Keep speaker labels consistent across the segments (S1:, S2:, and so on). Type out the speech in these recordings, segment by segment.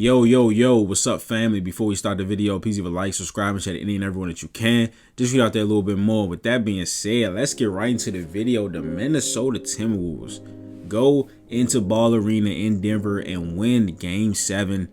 S1: Yo, what's up, family? Before we start the video, please leave a like, subscribe, and share to any and everyone that you can. Just get out there a little bit more. With that being said, let's get right into the video. The Minnesota Timberwolves go into Ball Arena in Denver and win Game 7.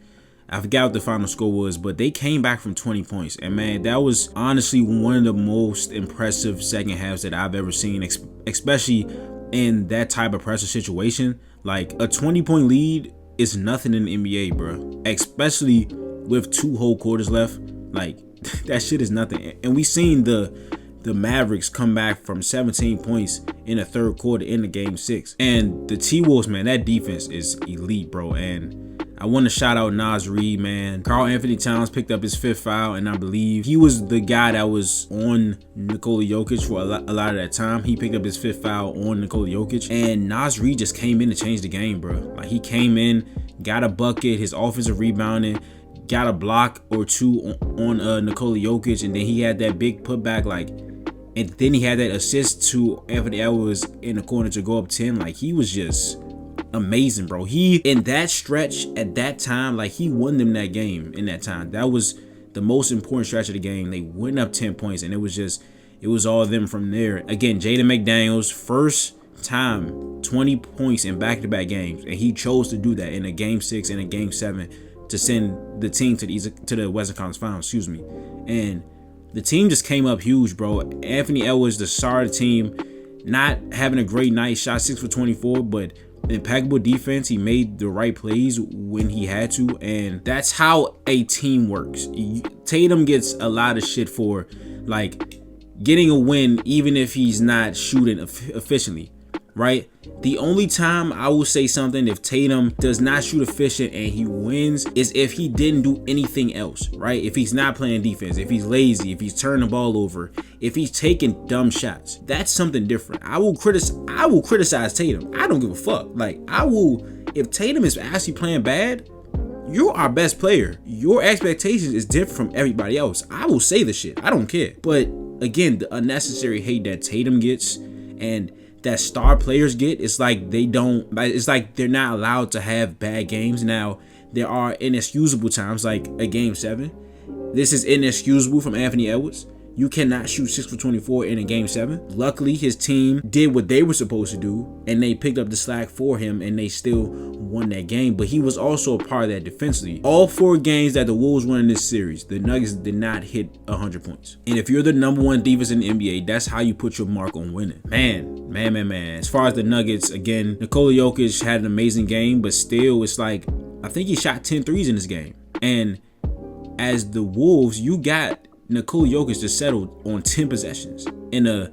S1: I forgot what the final score was, but they came back from 20 points. And man, that was honestly one of the most impressive second halves that I've ever seen, especially in that type of pressure situation. Like a 20-point lead is nothing in the NBA, bro. Especially with 2 whole quarters left. Like that shit is nothing. And we seen the Mavericks come back from 17 points in the third quarter in the Game 6. And the T-Wolves, man, that defense is elite, bro. And I want to shout out Naz Reid, man. Karl Anthony Towns picked up his 5th foul, and I believe he was the guy that was on Nikola Jokic for a lot of that time. He picked up his 5th foul on Nikola Jokic, and Naz Reid just came in to change the game, bro. Like, he came in, got a bucket, his offensive rebounding, got a block or 2 on Nikola Jokic, and then he had that big putback, like, and then he had that assist to Anthony Edwards in the corner to go up 10. Like, he was just amazing, bro. He, in that stretch at that time, like, he won them that game in that time. That was the most important stretch of the game. They went up 10 points, and it was all of them from there. Again, Jaden McDaniels, first time 20 points in back-to-back games, and he chose to do that in a Game 6 and a Game 7 to send the team to the Western Conference Finals, and the team just came up huge, bro. Anthony Edwards, the star of the team, not having a great night, shot 6 for 24, but impeccable defense. He made the right plays when he had to, and that's how a team works. Tatum gets a lot of shit for, like, getting a win even if he's not shooting efficiently, right? The only time I will say something if Tatum does not shoot efficient and he wins is if he didn't do anything else, right? If he's not playing defense, if he's lazy, if he's turning the ball over, if he's taking dumb shots, that's something different. I will criticize Tatum. I don't give a fuck. Like, if Tatum is actually playing bad, you're our best player. Your expectations is different from everybody else. I will say the shit. I don't care. But again, the unnecessary hate that Tatum gets and that star players get, it's like it's like they're not allowed to have bad games. Now, there are inexcusable times, like a Game 7. This is inexcusable from Anthony Edwards. You cannot shoot 6 for 24 in a Game 7. Luckily, his team did what they were supposed to do, and they picked up the slack for him, and they still won that game. But he was also a part of that defensively. All 4 games that the Wolves won in this series, the Nuggets did not hit 100 points. And if you're the #1 defense in the NBA, that's how you put your mark on winning. Man. As far as the Nuggets, again, Nikola Jokic had an amazing game, but still, it's like, I think he shot 10 threes in this game. And as the Wolves, you got Nikola Jokic just settled on 10 possessions in a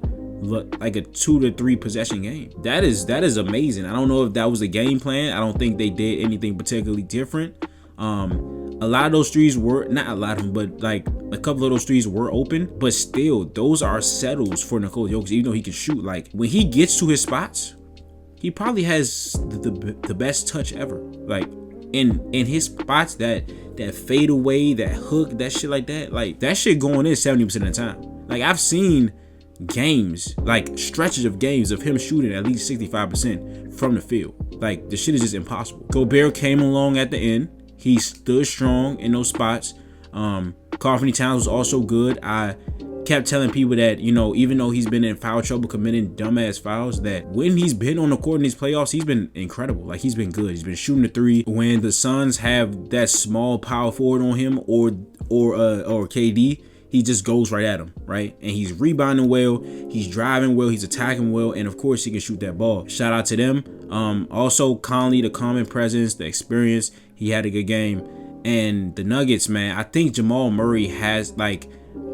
S1: 2 to 3 possession game. That is amazing. I don't know if that was a game plan. I don't think they did anything particularly different. A lot of those threes were, not a lot of them, but like a couple of those threes were open, but still, those are settles for Nikola Jokic, even though he can shoot. Like, when he gets to his spots, he probably has the best touch ever. Like, in his spots, that fade away, that hook, that shit like that, like, that shit going in 70% of the time. Like, I've seen games, like stretches of games of him shooting at least 65% from the field. Like, the shit is just impossible. Gobert came along at the end. He stood strong in those spots. Karl Anthony Towns was also good. I kept telling people that, you know, even though he's been in foul trouble committing dumbass fouls, that when he's been on the court in these playoffs, he's been incredible. Like, he's been good. He's been shooting the 3. When the Suns have that small power forward on him or KD, he just goes right at him, right? And he's rebounding well, he's driving well, he's attacking well, and of course he can shoot that ball. Shout out to them. Also Conley, the common presence, the experience, he had a good game. And the Nuggets, man, I think Jamal Murray has, like,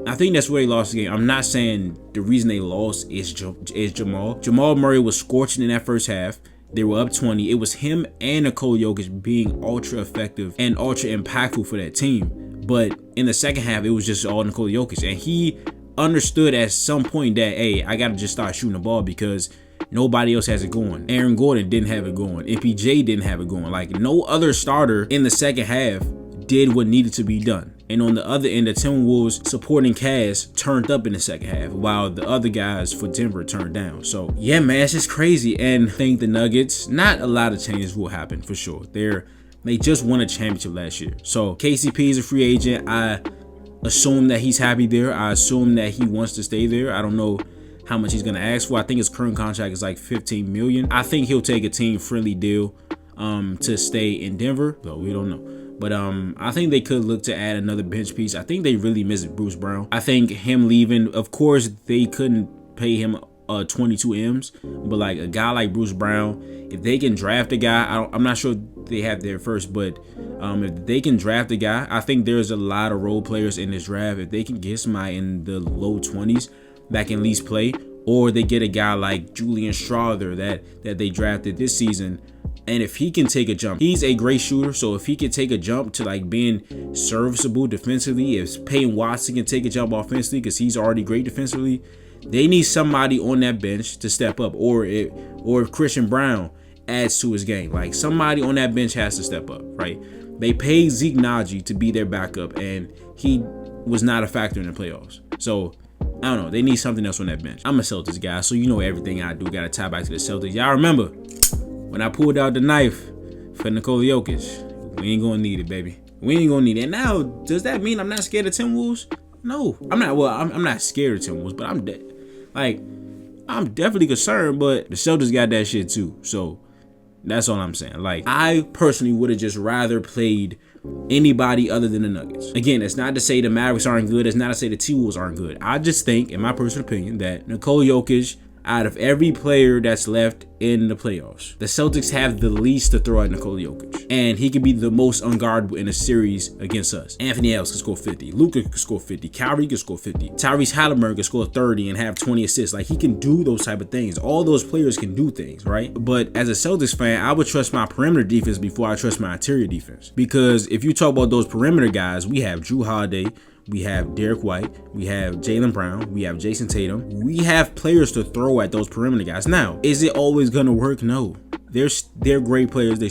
S1: I think that's where they lost the game. I'm not saying the reason they lost is Jamal. Jamal Murray was scorching in that first half. They were up 20. It was him and Nikola Jokic being ultra effective and ultra impactful for that team. But in the second half, it was just all Nikola Jokic. And he understood at some point that, hey, I got to just start shooting the ball because nobody else has it going. Aaron Gordon didn't have it going. MPJ didn't have it going. Like, no other starter in the second half did what needed to be done. And on the other end, the Timberwolves supporting cast turned up in the second half, while the other guys for Denver turned down. So yeah, man, it's just crazy. And I think the Nuggets, not a lot of changes will happen for sure. They're They just won a championship last year. So KCP is a free agent. I assume that he's happy there. I assume that he wants to stay there. I don't know how much he's gonna ask for. I think his current contract is like 15 million. I think he'll take a team friendly deal to stay in Denver, though we don't know. But I think they could look to add another bench piece. I think they really miss Bruce Brown. I think him leaving, of course, they couldn't pay him 22 M's, but like a guy like Bruce Brown, if they can draft a guy, I'm not sure they have there first, but if they can draft a guy, I think there's a lot of role players in this draft. If they can get somebody in the low 20s that can at least play, or they get a guy like Julian Strawther that they drafted this season, and if he can take a jump, he's a great shooter. So if he can take a jump to like being serviceable defensively, if Peyton Watson can take a jump offensively because he's already great defensively, they need somebody on that bench to step up. Or if Christian Brown adds to his game, like somebody on that bench has to step up, right? They paid Zeke Naji to be their backup, and he was not a factor in the playoffs. So I don't know. They need something else on that bench. I'm a Celtics guy, so you know everything I do got to tie back to the Celtics. Y'all remember when I pulled out the knife for Nikola Jokic? We ain't gonna need it, baby. We ain't gonna need it. And now, does that mean I'm not scared of Timberwolves? No, I'm not. Well, I'm not scared of Timberwolves, but I'm definitely concerned. But the Celtics got that shit too. So that's all I'm saying. Like, I personally would have just rather played anybody other than the Nuggets. Again, it's not to say the Mavericks aren't good. It's not to say the T-Wolves aren't good. I just think, in my personal opinion, that Nikola Jokic, out of every player that's left in the playoffs, the Celtics have the least to throw at Nikola Jokic. And he could be the most unguardable in a series against us. Anthony Edwards could score 50. Luka could score 50. Kyrie could score 50. Tyrese Halliburton could score 30 and have 20 assists. Like, he can do those type of things. All those players can do things, right? But as a Celtics fan, I would trust my perimeter defense before I trust my interior defense. Because if you talk about those perimeter guys, we have Jrue Holiday, we have Derek White, we have Jaylen Brown, we have Jason Tatum. We have players to throw at those perimeter guys. Now, is it always gonna work? No. They're great players. They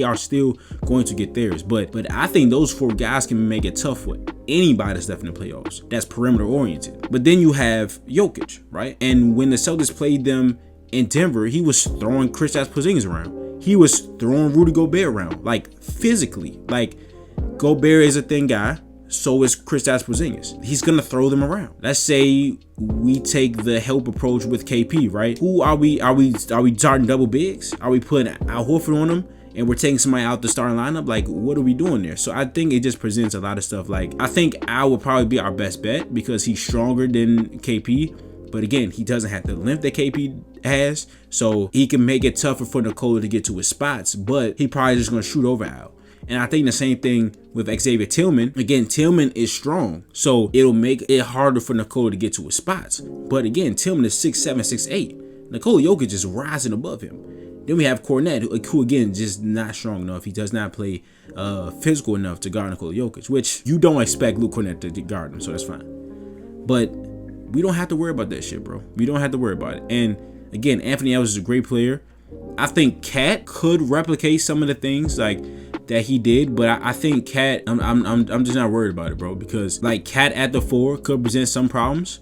S1: are still going to get theirs. But I think those four guys can make it tough for anybody that's left in the playoffs that's perimeter oriented. But then you have Jokic, right? And when the Celtics played them in Denver, he was throwing Kristaps Porzingis around. He was throwing Rudy Gobert around, like physically. Like, Gobert is a thin guy. So is Kristaps Porzingis. He's gonna throw them around. Let's say we take the help approach with KP, right? Who are we? Are we starting double bigs? Are we putting Al Horford on them and we're taking somebody out the starting lineup? Like, what are we doing there? So I think it just presents a lot of stuff. Like, I think Al would probably be our best bet because he's stronger than KP. But again, he doesn't have the length that KP has, so he can make it tougher for Nikola to get to his spots. But he probably just gonna shoot over Al. And I think the same thing with Xavier Tillman. Again, Tillman is strong, so it'll make it harder for Nikola to get to his spots. But again, Tillman is 6'7", 6'8". Nikola Jokic is rising above him. Then we have Kornet, who again, just not strong enough. He does not play physical enough to guard Nikola Jokic, which you don't expect Luke Kornet to guard him, so that's fine. But we don't have to worry about that shit, bro. We don't have to worry about it. And again, Anthony Edwards is a great player. I think Cat could replicate some of the things like that he did, but I think Cat, I'm just not worried about it, bro, because like Cat at the 4 could present some problems,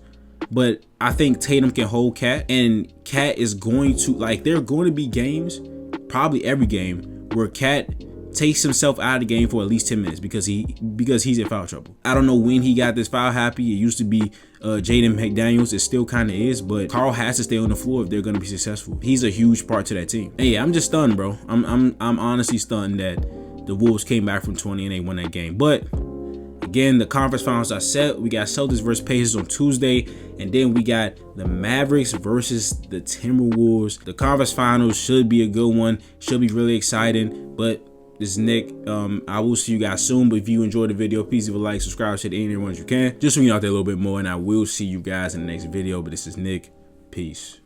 S1: but I think Tatum can hold Cat, and Cat is going to, like, there are going to be games, probably every game, where Cat takes himself out of the game for at least 10 minutes because he's in foul trouble. I don't know when he got this foul happy. It used to be Jaden McDaniels. It still kind of is, but Carl has to stay on the floor if they're going to be successful. He's a huge part to that team. And yeah, I'm just stunned, bro. I'm honestly stunned that the Wolves came back from 20 and they won that game. But again, the conference finals are set. We got Celtics versus Pacers on Tuesday, and then we got the Mavericks versus the Timberwolves. The conference finals should be a good one. Should be really exciting. But this is Nick. I will see you guys soon. But if you enjoyed the video, please leave a like, subscribe, share to anyone you can, just so you know out there a little bit more. And I will see you guys in the next video. But this is Nick. Peace.